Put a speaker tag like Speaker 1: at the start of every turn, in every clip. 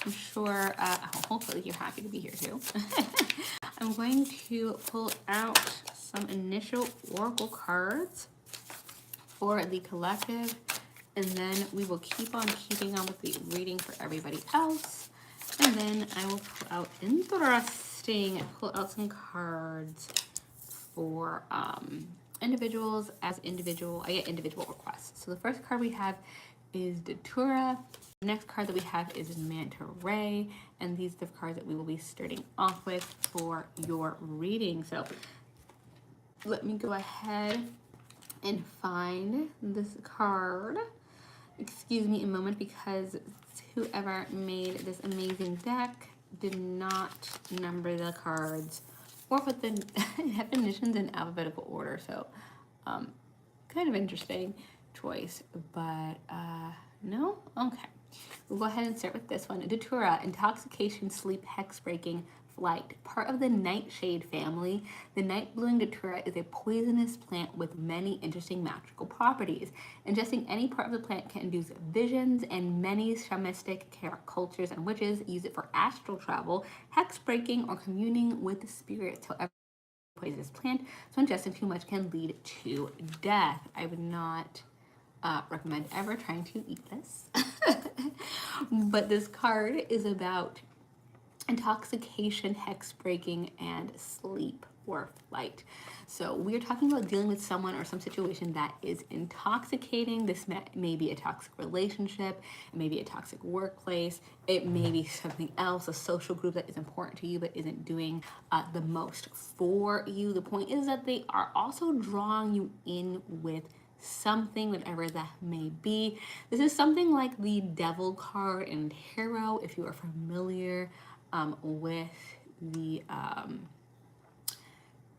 Speaker 1: I'm sure, hopefully you're happy to be here too. I'm going to pull out some initial oracle cards for the collective, and then we will keep on keeping on with the reading for everybody else. And then I will pull out pull out some cards for individuals as individual. I get individual requests. So the first card we have is Datura. The next card that we have is Manta Ray, and these are the cards that we will be starting off with for your reading. So let me go ahead and find this card. Excuse me a moment, because whoever made this amazing deck did not number the cards or put the definitions in alphabetical order. So kind of interesting choice, but no? Okay. We'll go ahead and start with this one. Datura, intoxication, sleep, hex-breaking, flight. Part of the nightshade family, the night-blooming datura is a poisonous plant with many interesting magical properties. Ingesting any part of the plant can induce visions, and many shamanistic cultures and witches use it for astral travel, hex-breaking, or communing with the spirits. However, poisonous plant, so ingesting too much can lead to death. I would not recommend ever trying to eat this. But this card is about intoxication, hex breaking, and sleep or flight. So we're talking about dealing with someone or some situation that is intoxicating. This may be a toxic relationship, it may be a toxic workplace, it may be something else, a social group that is important to you but isn't doing the most for you. The point is that they are also drawing you in with something, whatever that may be. This is something like the Devil card in tarot, if you are familiar with the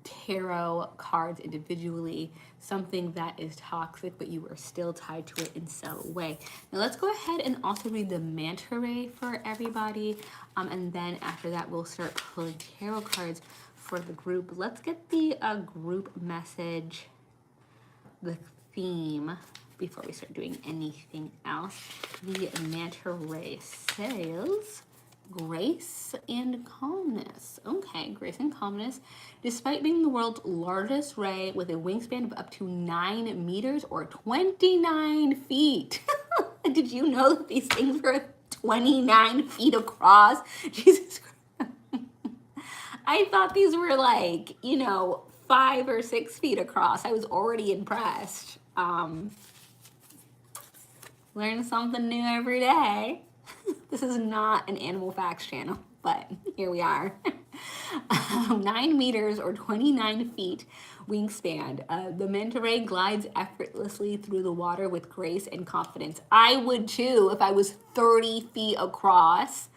Speaker 1: tarot cards individually, something that is toxic, but you are still tied to it in some way. Now let's go ahead and also read the Manta Ray for everybody, and then after that we'll start pulling tarot cards for the group. Let's get the group message, the theme, before we start doing anything else. The Manta Ray says, grace and calmness. Okay, grace and calmness. Despite being the world's largest ray with a wingspan of up to 9 meters or 29 feet. Did you know that these things were 29 feet across? Jesus Christ. I thought these were like, 5 or 6 feet across. I was already impressed. Learn something new every day. This is not an animal facts channel, but here we are. 9 meters or 29 feet wingspan. The Manta Ray glides effortlessly through the water with grace and confidence. I would too if I was 30 feet across.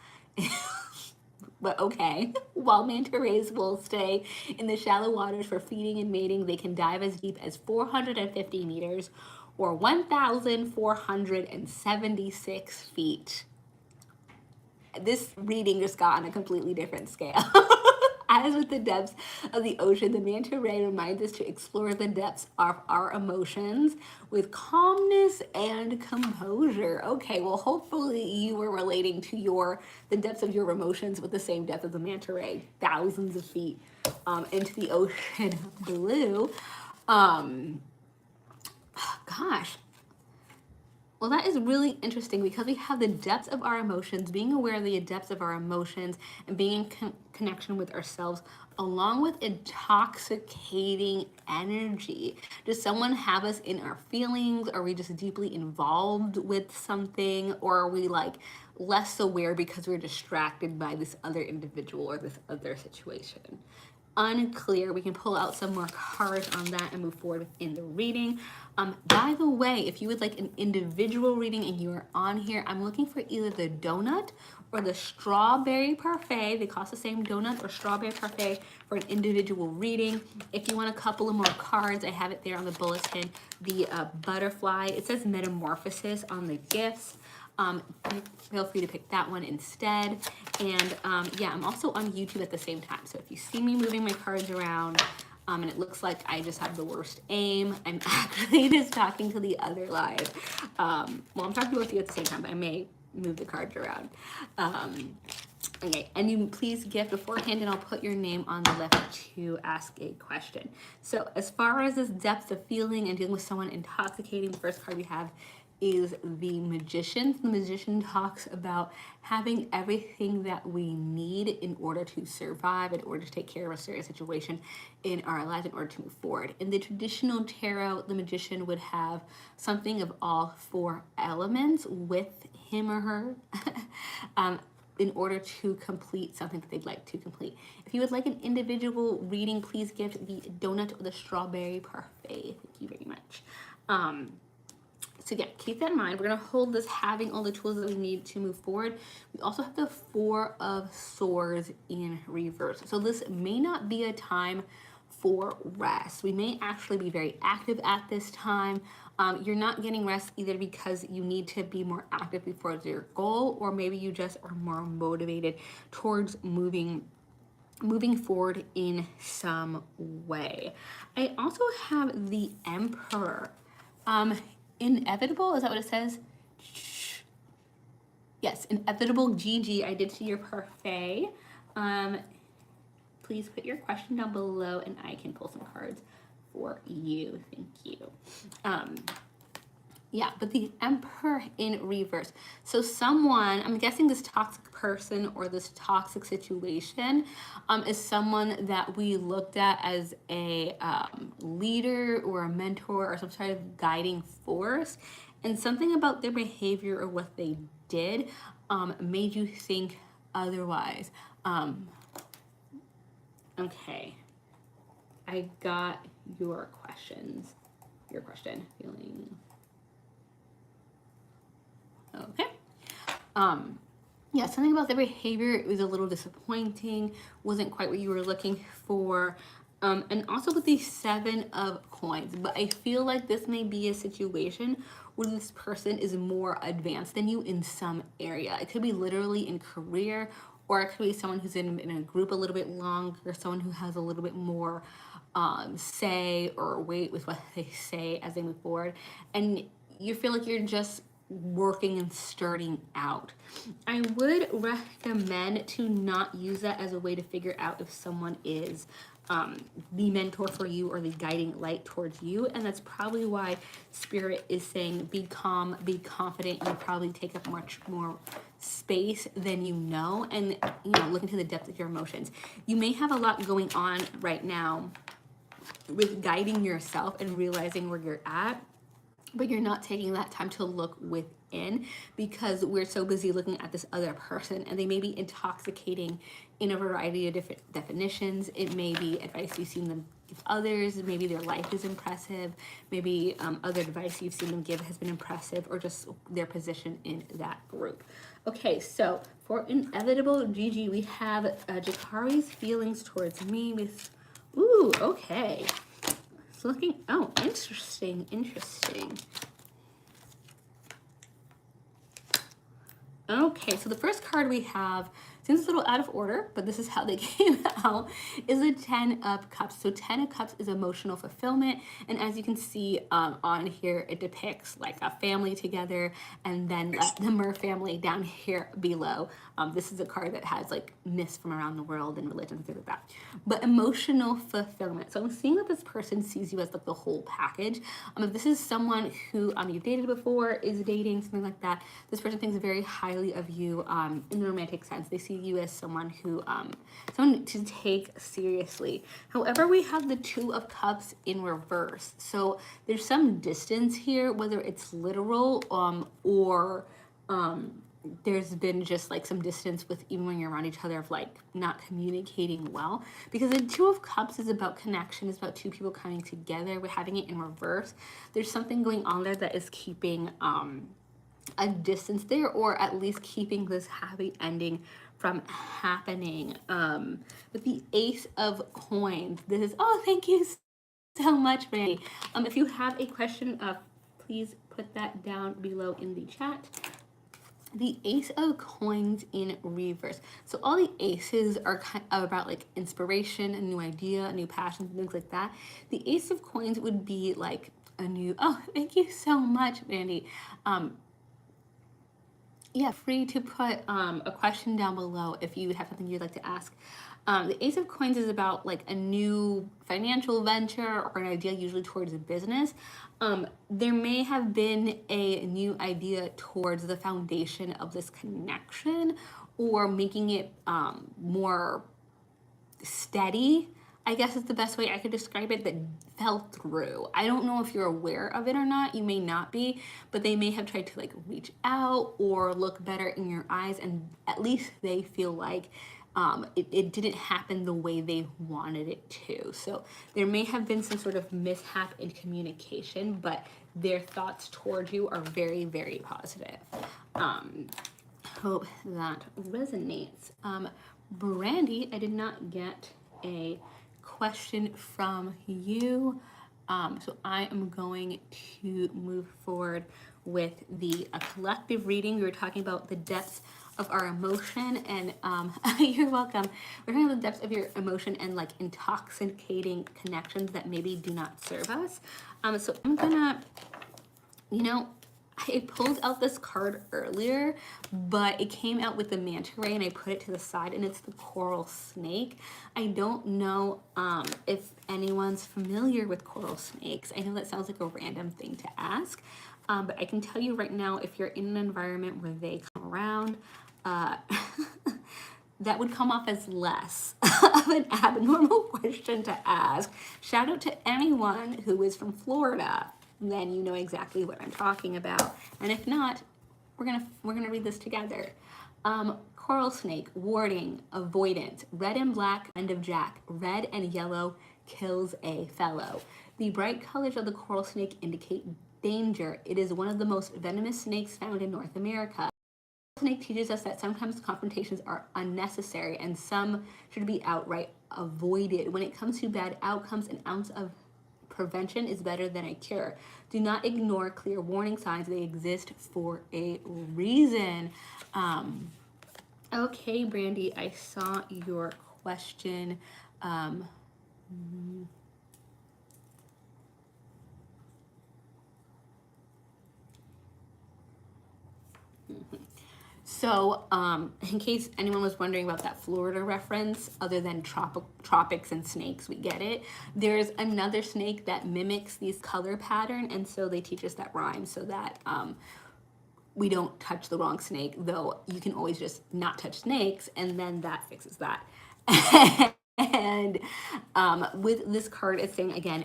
Speaker 1: But okay, while manta rays will stay in the shallow waters for feeding and mating, they can dive as deep as 450 meters or 1,476 feet. This reading just got on a completely different scale. As with the depths of the ocean, the Manta Ray reminds us to explore the depths of our emotions with calmness and composure. Okay, well, hopefully you were relating to the depths of your emotions with the same depth of the Manta Ray, thousands of feet into the ocean blue. Gosh. Well, that is really interesting because we have the depths of our emotions, being aware of the depths of our emotions and being in connection with ourselves, along with intoxicating energy. Does someone have us in our feelings? Are we just deeply involved with something? Or are we like less aware because we're distracted by this other individual or this other situation? Unclear. We can pull out some more cards on that and move forward in the reading. By the way, if you would like an individual reading and you are on here, I'm looking for either the donut or the strawberry parfait. They cost the same, donut or strawberry parfait, for an individual reading. If you want a couple of more cards, I have it there on the bulletin. The butterfly, it says metamorphosis on the gifts. Feel free to pick that one instead. And yeah, I'm also on YouTube at the same time. So if you see me moving my cards around and it looks like I just have the worst aim, I'm actually just talking to the other live. Well, I'm talking to both of you at the same time, but I may move the cards around. Okay, and you please gift beforehand, and I'll put your name on the list to ask a question. So as far as this depth of feeling and dealing with someone intoxicating, the first card we have is the Magician. The Magician talks about having everything that we need in order to survive, in order to take care of a serious situation in our lives, in order to move forward. In the traditional tarot, the Magician would have something of all four elements with him or her in order to complete something that they'd like to complete. If you would like an individual reading, please gift the donut or the strawberry parfait. Thank you very much. So yeah, keep that in mind. We're going to hold this having all the tools that we need to move forward. We also have the Four of Swords in reverse. So this may not be a time for rest. We may actually be very active at this time. You're not getting rest either because you need to be more active before your goal, or maybe you just are more motivated towards moving forward in some way. I also have the Emperor. Inevitable, is that what it says? Yes, inevitable GG. I did see your parfait. Please put your question down below and I can pull some cards for you. Thank you. Yeah, but the Emperor in reverse. So someone, I'm guessing this toxic person or this toxic situation is someone that we looked at as a leader or a mentor or some sort of guiding force. And something about their behavior or what they did made you think otherwise. Okay, I got your question, feeling. Okay. Yeah, something about their behavior was a little disappointing, wasn't quite what you were looking for. And also with the Seven of Coins, but I feel like this may be a situation where this person is more advanced than you in some area. It could be literally in career, or it could be someone who's in a group a little bit longer, someone who has a little bit more say or weight with what they say as they move forward. And you feel like you're just working and starting out. I would recommend to not use that as a way to figure out if someone is the mentor for you or the guiding light towards you. And that's probably why Spirit is saying be calm, be confident. You probably take up much more space than you know, and look into the depth of your emotions. You may have a lot going on right now with guiding yourself and realizing where you're at, but you're not taking that time to look within because we're so busy looking at this other person, and they may be intoxicating in a variety of different definitions. It may be advice you've seen them give others, maybe their life is impressive, maybe other advice you've seen them give has been impressive, or just their position in that group. Okay, so for inevitable GG, we have Jakari's feelings towards me with, ooh, okay. Looking, oh, interesting. Okay, so the first card we have, seems a little out of order, but this is how they came out, is the 10 of Cups. So 10 of Cups is emotional fulfillment, and as you can see on here, it depicts like a family together, and then the Mer family down here below. This is a card that has like myths from around the world and religion and things like that. But emotional fulfillment. So I'm seeing that this person sees you as like the whole package. If this is someone who you've dated before, is dating, something like that, this person thinks very highly of you in the romantic sense. They see you as someone who, someone to take seriously. However, we have the 2 of Cups in reverse. So there's some distance here, whether it's literal or there's been just like some distance with even when you're around each other of like not communicating well, because the 2 of Cups is about connection, it's about two people coming together. We're having it in reverse. There's something going on there that is keeping a distance there, or at least keeping this happy ending from happening. With the Ace of Coins, this is, oh, thank you so much, Randy. If you have a question, please put that down below in the chat. The Ace of Coins in reverse. So all the aces are kind of about like inspiration, a new idea, a new passion, things like that. The Ace of Coins would be like a new, oh, thank you so much, Randy. yeah, free to put a question down below if you have something you'd like to ask. The Ace of Coins is about like a new financial venture or an idea, usually towards a business. There may have been a new idea towards the foundation of this connection, or making it more steady, I guess is the best way I could describe it, that fell through. I don't know if you're aware of it or not. You may not be, but they may have tried to like reach out or look better in your eyes, and at least they feel like it didn't happen the way they wanted it to. So there may have been some sort of mishap in communication, but their thoughts towards you are very, very positive. Hope that resonates. Brandy, I did not get a question from you, so I am going to move forward with the collective reading. We were talking about the depths of our emotion, and you're welcome. We're talking about the depths of your emotion and like intoxicating connections that maybe do not serve us. So I'm gonna, you know, I pulled out this card earlier, but it came out with the manta ray and I put it to the side, and it's the coral snake. I don't know if anyone's familiar with coral snakes. I know that sounds like a random thing to ask, but I can tell you right now, if you're in an environment where they come around, that would come off as less of an abnormal question to ask. Shout out to anyone who is from Florida. Then you know exactly what I'm talking about. And if not, we're gonna read this together. Coral snake, warding, avoidance, red and black, end of jack, red and yellow, kills a fellow. The bright colors of the coral snake indicate danger. It is one of the most venomous snakes found in North America. The snake teaches us that sometimes confrontations are unnecessary and some should be outright avoided. When it comes to bad outcomes, an ounce of prevention is better than a cure. Do not ignore clear warning signs. They exist for a reason. Okay, Brandy, I saw your question. So, in case anyone was wondering about that Florida reference, other than tropics and snakes, we get it. There's another snake that mimics these color pattern, and so they teach us that rhyme so that we don't touch the wrong snake, though you can always just not touch snakes, and then that fixes that. And with this card, it's saying, again,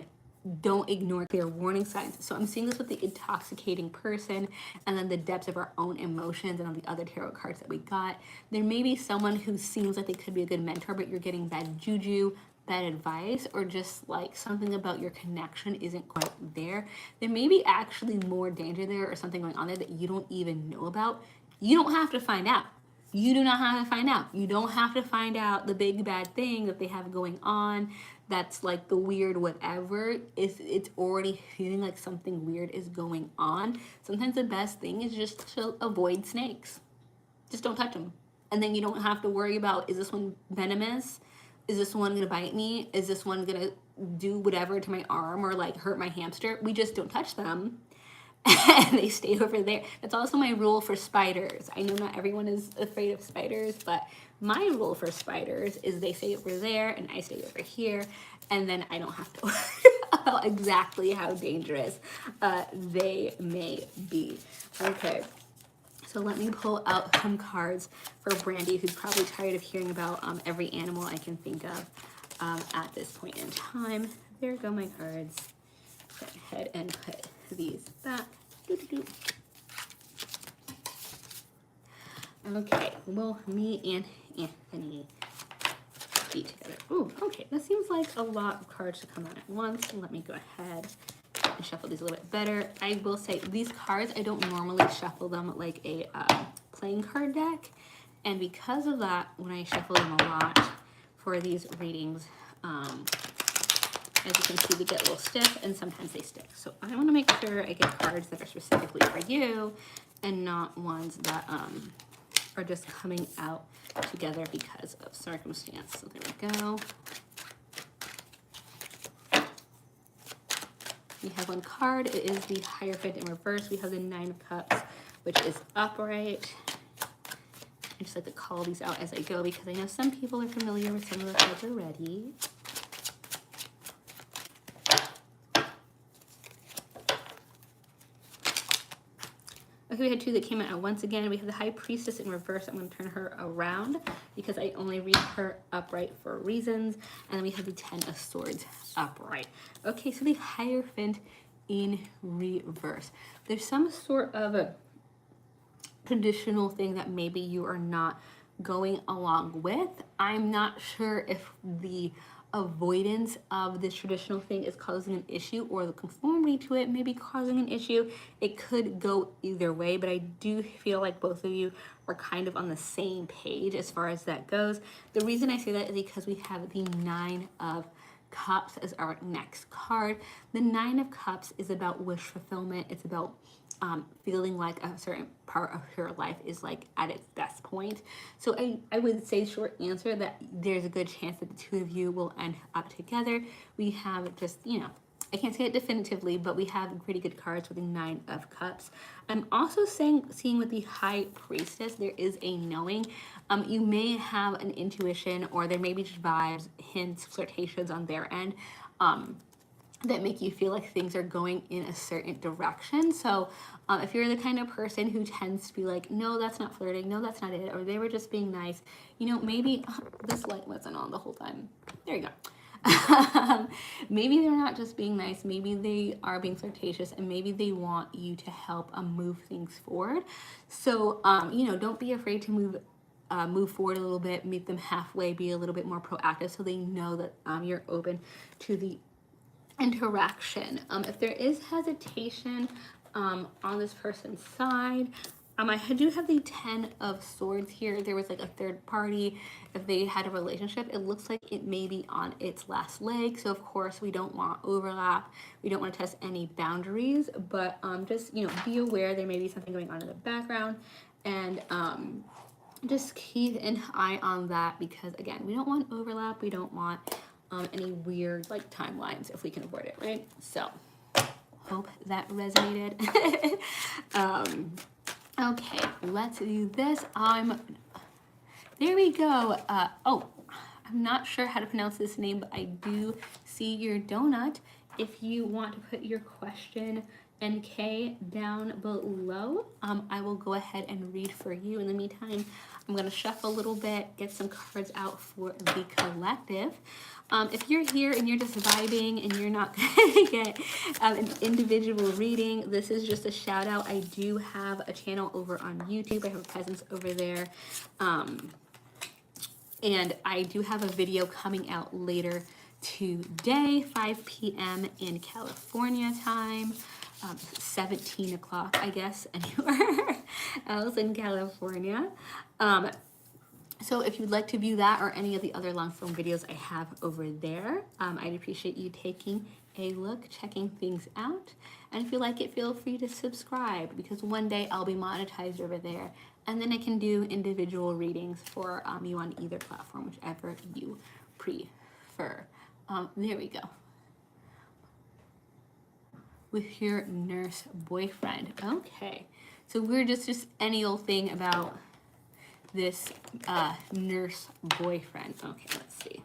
Speaker 1: don't ignore clear warning signs. So I'm seeing this with the intoxicating person, and then the depths of our own emotions, and on the other tarot cards that we got. There may be someone who seems like they could be a good mentor, but you're getting bad juju, bad advice, or just like something about your connection isn't quite there. There may be actually more danger there or something going on there that you don't even know about. You don't have to find out. You do not have to find out. You don't have to find out the big bad thing that they have going on. That's like the weird whatever. It's already feeling like something weird is going on. Sometimes the best thing is just to avoid snakes. Just don't touch them. And then you don't have to worry about, is this one venomous? Is this one gonna bite me? Is this one gonna do whatever to my arm or like hurt my hamster? We just don't touch them. And they stay over there. That's also my rule for spiders. I know not everyone is afraid of spiders, but my rule for spiders is they stay over there and I stay over here, and then I don't have to worry about exactly how dangerous they may be. Okay, so let me pull out some cards for Brandy, who's probably tired of hearing about every animal I can think of at this point in time. There go my cards. Go ahead and put these back. Okay, well, me and Anthony be together. Ooh, okay, that seems like a lot of cards to come out at once. Let me go ahead and shuffle these a little bit better. I will say these cards, I don't normally shuffle them like a playing card deck, and because of that, when I shuffle them a lot for these readings, as you can see, they get a little stiff and sometimes they stick. So I want to make sure I get cards that are specifically for you and not ones that are just coming out together because of circumstance. So there we go. We have one card. It is the Hierophant in reverse. We have the Nine of Cups, which is upright. I just like to call these out as I go because I know some people are familiar with some of the cards already. Okay, we had two that came out once again. We have the High Priestess in reverse. I'm going to turn her around because I only read her upright for reasons. And then we have the Ten of Swords upright. Okay, so the Hierophant in reverse. There's some sort of a traditional thing that maybe you are not going along with. I'm not sure if the avoidance of this traditional thing is causing an issue or the conformity to it may be causing an issue. It could go either way, but I do feel like both of you are kind of on the same page as far as that goes. The reason I say that is because we have the Nine of Cups as our next card. The Nine of Cups is about wish fulfillment. It's about feeling like a certain part of her life is like at its best point. So I would say short answer that there's a good chance that the two of you will end up together. We have just, you know, I can't say it definitively, but we have pretty good cards with the Nine of Cups. I'm also seeing with the High Priestess, there is a knowing. You may have an intuition or there may be just vibes, hints, flirtations on their end. That make you feel like things are going in a certain direction. So if you're the kind of person who tends to be like, no, that's not flirting, no, that's not it, or they were just being nice, you know, maybe this light wasn't on the whole time. There you go. Maybe they're not just being nice, maybe they are being flirtatious, and maybe they want you to help move things forward. So, you know, don't be afraid to move forward a little bit, meet them halfway, be a little bit more proactive so they know that you're open to the interaction. If there is hesitation on this person's side, I do have the Ten of Swords here. There was like a third party. If they had a relationship, it looks like it may be on its last leg. So of course we don't want overlap. We don't want to test any boundaries, but just, you know, be aware there may be something going on in the background, and just keep an eye on that because again, we don't want overlap. We don't want any weird like timelines if we can avoid it, right? So hope that resonated. Okay, let's do this. There we go. Oh, I'm not sure how to pronounce this name, but I do see your donut. If you want to put your question NK down below, I will go ahead and read for you. In the meantime, I'm going to shuffle a little bit, get some cards out for the collective. If you're here and you're just vibing and you're not going to get an individual reading, this is just a shout out. I do have a channel over on YouTube. I have a presence over there. And I do have a video coming out later today, 5 p.m. in California time. 17 o'clock, I guess, anywhere else in California. So if you'd like to view that or any of the other long form videos I have over there, I'd appreciate you taking a look, checking things out. And if you like it, feel free to subscribe because one day I'll be monetized over there. And then I can do individual readings for you on either platform, whichever you prefer. There we go. With your nurse boyfriend. Okay. So we're just any old thing about this nurse boyfriend. Okay, let's see.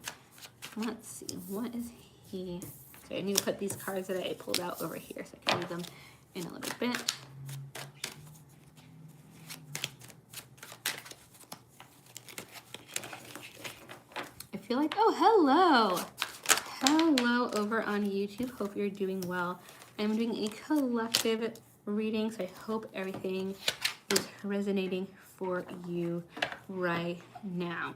Speaker 1: Let's see. What is he? Okay, I need to put these cards that I pulled out over here so I can read them in a little bit. I feel like, oh, hello. Hello over on YouTube. Hope you're doing well. I'm doing a collective reading, so I hope everything is resonating for you right now.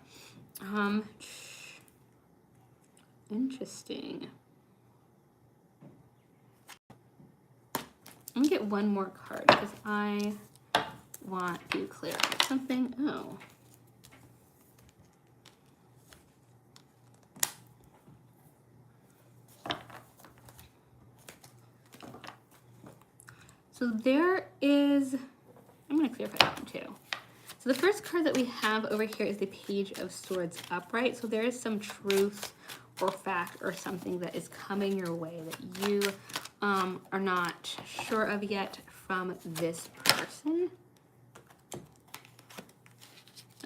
Speaker 1: Interesting. Let me get one more card because I want to clarify something. Oh. So there is, I'm going to clarify that one too. So the first card that we have over here is the Page of Swords upright. So there is some truth or fact or something that is coming your way that you are not sure of yet from this person.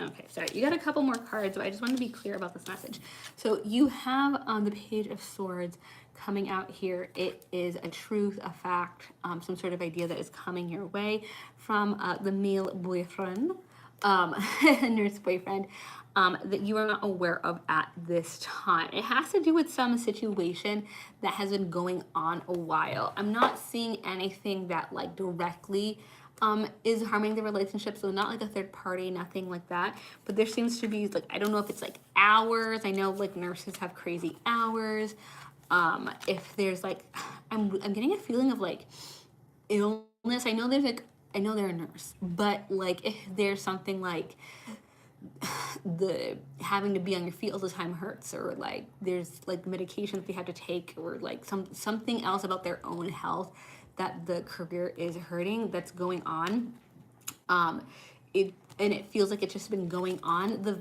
Speaker 1: Okay, sorry, you got a couple more cards, but I just want to be clear about this message. So you have on the Page of Swords coming out here. It is a truth, a fact, some sort of idea that is coming your way from the male boyfriend, nurse boyfriend, that you are not aware of at this time. It has to do with some situation that has been going on a while. I'm not seeing anything that like directly is harming the relationship, so not like a third party, nothing like that, but there seems to be like, I don't know if it's like hours. I know like nurses have crazy hours. If there's like, I'm getting a feeling of like illness. I know there's like, I know they're a nurse, but like if there's something like the having to be on your feet all the time hurts, or like there's like medication that they have to take, or like something else about their own health that the career is hurting, that's going on. It feels like it's just been going on. The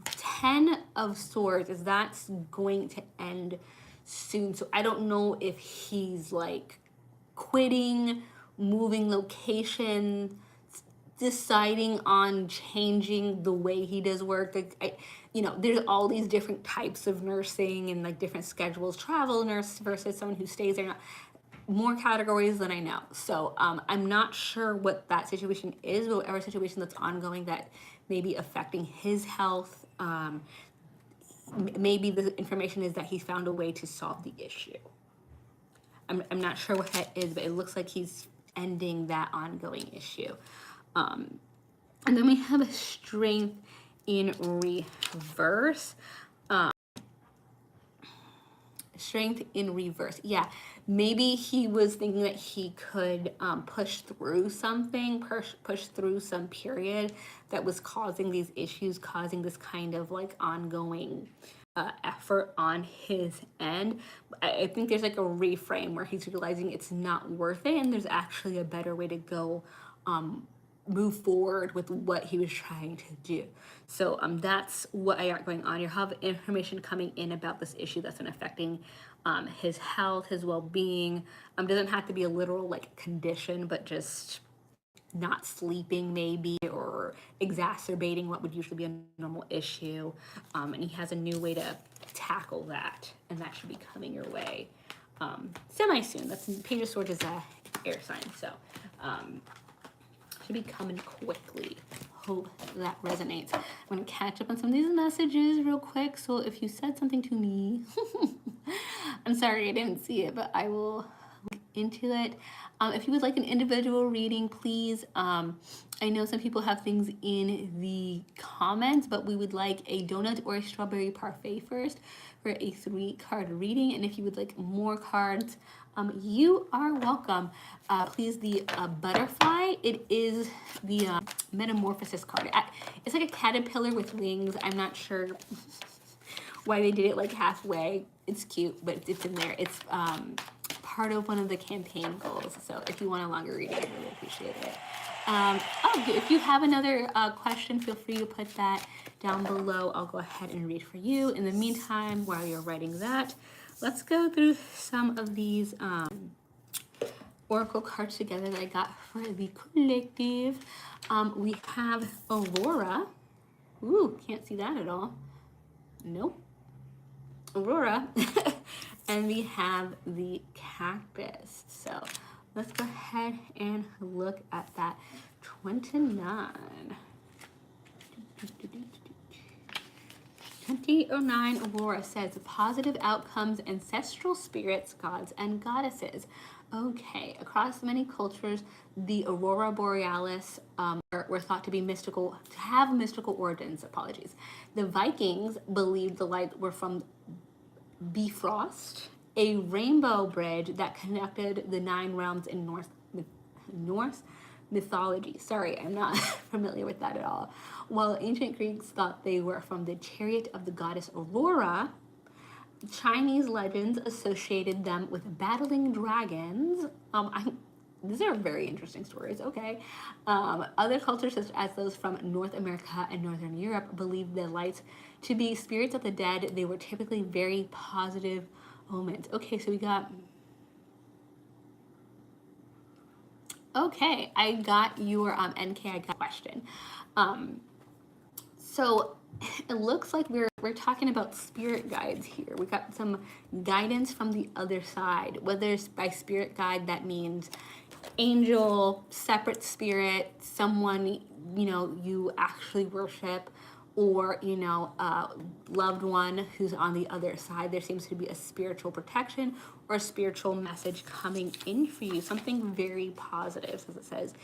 Speaker 1: 10 of Swords is that's going to end soon. So I don't know if he's like quitting, moving location, deciding on changing the way he does work. Like, there's all these different types of nursing and like different schedules. Travel nurse versus someone who stays there. More categories than I know. So I'm not sure what that situation is, but whatever situation that's ongoing that may be affecting his health, maybe the information is that he's found a way to solve the issue. I'm not sure what that is, but it looks like he's ending that ongoing issue. And then we have a Strength in reverse. Strength in reverse. Yeah, maybe he was thinking that he could push through something, push through some period that was causing these issues, causing this kind of like ongoing effort on his end. I think there's like a reframe where he's realizing it's not worth it, and there's actually a better way to go move forward with what he was trying to do. So that's what I got going on. You have information coming in about this issue that's been affecting his health, his well-being. Doesn't have to be a literal like condition, but just not sleeping maybe, or exacerbating what would usually be a normal issue. And he has a new way to tackle that, and that should be coming your way semi soon. That's Page of Swords is a air sign, so should be coming quickly. Hope that resonates. I'm gonna catch up on some of these messages real quick. So if you said something to me, I'm sorry I didn't see it, but I will look into it. If you would like an individual reading, please. I know some people have things in the comments, but we would like a donut or a strawberry parfait first for a 3-card reading. And if you would like more cards, you are welcome. Please, the butterfly, it is the metamorphosis card. It's like a caterpillar with wings. I'm not sure why they did it like halfway. It's cute, but it's in there. It's part of one of the campaign goals. So if you want a longer reading, I really appreciate it. If you have another question, feel free to put that down below. I'll go ahead and read for you. In the meantime, while you're writing that, let's go through some of these oracle cards together that I got for the collective. We have Aurora. Ooh, can't see that at all. Nope. Aurora. And we have the cactus. So let's go ahead and look at that. 29. 2009 Aurora says positive outcomes, ancestral spirits, gods, and goddesses. Okay, across many cultures, the Aurora Borealis were thought to be mystical, to have mystical origins. Apologies. The Vikings believed the light were from Bifrost, a rainbow bridge that connected the 9 realms in Norse mythology. Sorry, I'm not familiar with that at all. While ancient Greeks thought they were from the chariot of the goddess Aurora, Chinese legends associated them with battling dragons. These are very interesting stories, okay. Other cultures, such as those from North America and Northern Europe, believed the lights to be spirits of the dead. They were typically very positive omens. Okay, so we got... Okay, I got your NK, I got a question. So it looks like we're talking about spirit guides here. We got some guidance from the other side. Whether it's by spirit guide, that means angel, separate spirit, someone you actually worship, or a loved one who's on the other side. There seems to be a spiritual protection or a spiritual message coming in for you, something very positive, as it says.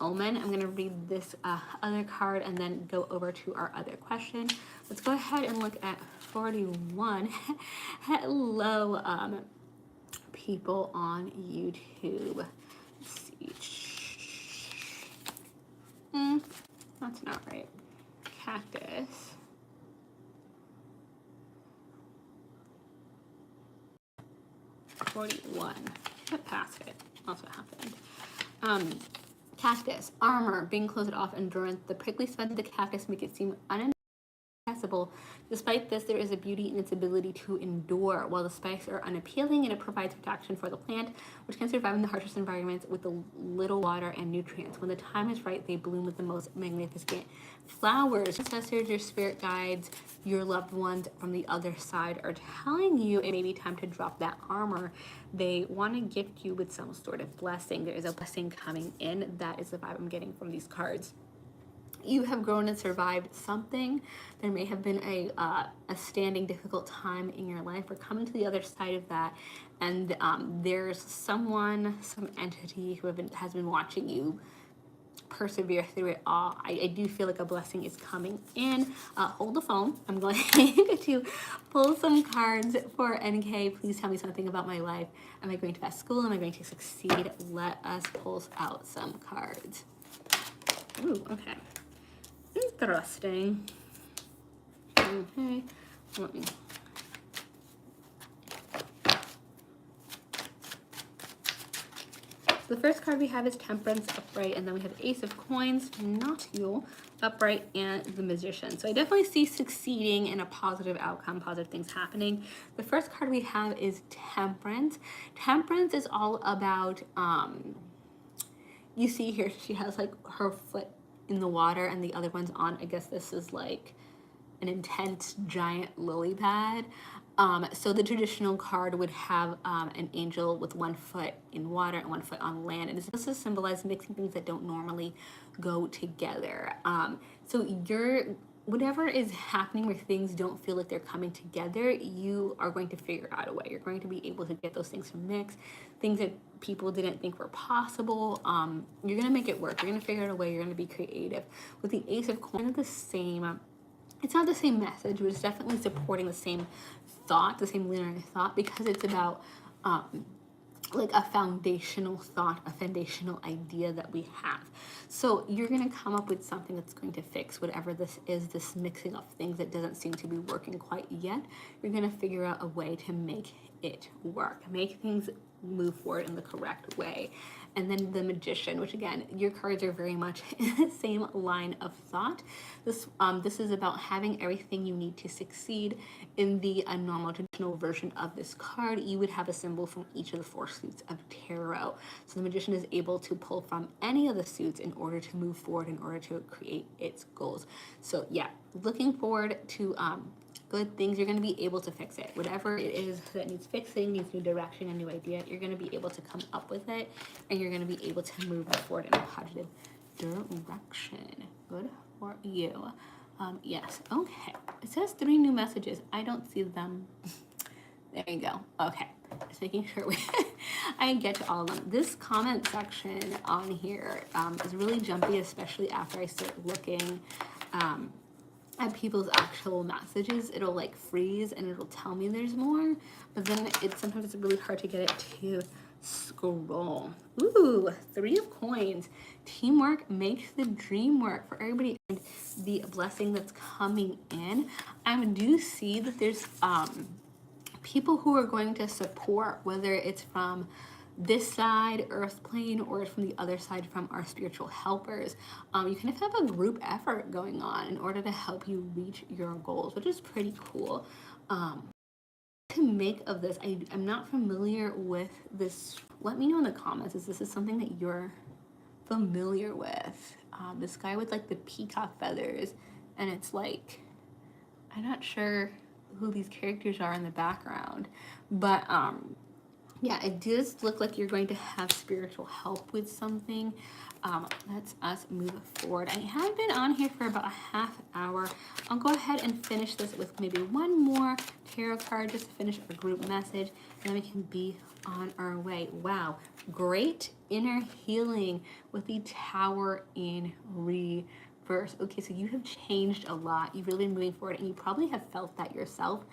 Speaker 1: Omen. I'm going to read this other card and then go over to our other question. Let's go ahead and look at 41. Hello, people on YouTube. Let's see. That's not right. Cactus. $41. Get past it. Also happened. Cactus, armor, being closed off, endurance. The prickly spines of the cactus make it seem inaccessible. Despite this, there is a beauty in its ability to endure. While the spikes are unappealing, and it provides protection for the plant, which can survive in the harshest environments with the little water and nutrients. When the time is right, they bloom with the most magnificent flowers. Ancestors, your spirit guides, your loved ones from the other side are telling you it may be time to drop that armor. They want to gift you with some sort of blessing. There is a blessing coming in. That is the vibe I'm getting from these cards. You have grown and survived something. There may have been a standing difficult time in your life. We're coming to the other side of that, and there's someone, some entity who has been watching you persevere through it all. I do feel like a blessing is coming in. Hold the phone. I'm going to pull some cards for NK. Please tell me something about my life. Am I going to pass school? Am I going to succeed? Let us pull out some cards. Ooh, okay. Interesting. Okay. Let me. The first card we have is Temperance, upright, and then we have Ace of Coins, not you, upright, and the Magician. So I definitely see succeeding in a positive outcome, positive things happening. The first card we have is Temperance. Temperance is all about, you see here, she has like her foot in the water and the other one's on, I guess this is like an intense giant lily pad. So the traditional card would have an angel with one foot in water and one foot on land. And this is symbolized mixing things that don't normally go together. So whatever is happening where things don't feel like they're coming together, you are going to figure out a way. You're going to be able to get those things to mix, things that people didn't think were possible. You're going to make it work. You're going to figure out a way. You're going to be creative. With the Ace of Coins, the same. It's not the same message, but it's definitely supporting the same thought, the same linear thought, because it's about like a foundational thought, a foundational idea that we have. So you're going to come up with something that's going to fix whatever this is, this mixing of things that doesn't seem to be working quite yet. You're going to figure out a way to make it work, make things move forward in the correct way. And then the Magician, which again, your cards are very much in the same line of thought. This is about having everything you need to succeed. In the normal traditional version of this card, you would have a symbol from each of the 4 suits of tarot. So the Magician is able to pull from any of the suits in order to move forward, in order to create its goals. So yeah, looking forward to good things. You're going to be able to fix it. Whatever it is that needs fixing, needs new direction, a new idea, you're going to be able to come up with it, and you're going to be able to move forward in a positive direction. Good for you. Yes. Okay. It says 3 new messages. I don't see them. There you go. Okay. Just making sure I get to all of them. This comment section on here is really jumpy, especially after I start looking at people's actual messages. It'll like freeze and it'll tell me there's more, but then sometimes it's really hard to get it to scroll. Ooh, 3 of Coins. Teamwork makes the dream work. For everybody and the blessing that's coming in, I do see that there's people who are going to support, whether it's from this side, earth plane, or from the other side from our spiritual helpers. You kind of have a group effort going on in order to help you reach your goals, which is pretty cool. To make of this, I'm not familiar with this. Let me know in the comments if this is something that you're familiar with. This guy with like the peacock feathers, and it's like, I'm not sure who these characters are in the background, but yeah, it does look like you're going to have spiritual help with something. Let's us move forward. I have been on here for about a half hour. I'll go ahead and finish this with maybe one more tarot card just to finish our group message, and then we can be on our way. Wow, great inner healing with the Tower in reverse. Okay, so you have changed a lot. You've really been moving forward, and you probably have felt that yourself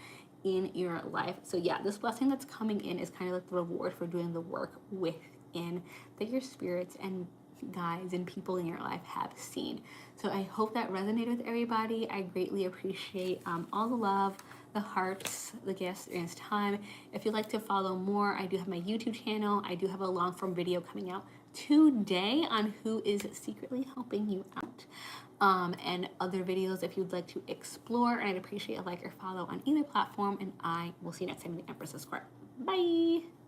Speaker 1: in your life. So yeah, this blessing that's coming in is kind of like the reward for doing the work within that your spirits and guides and people in your life have seen. So I hope that resonated with everybody. I greatly appreciate all the love, the hearts, the gifts, and time. If you'd like to follow more, I do have my YouTube channel. I do have a long form video coming out today on who is secretly helping you out. And other videos if you'd like to explore. And I'd appreciate a like or follow on either platform. And I will see you next time in the Empress's Court. Bye!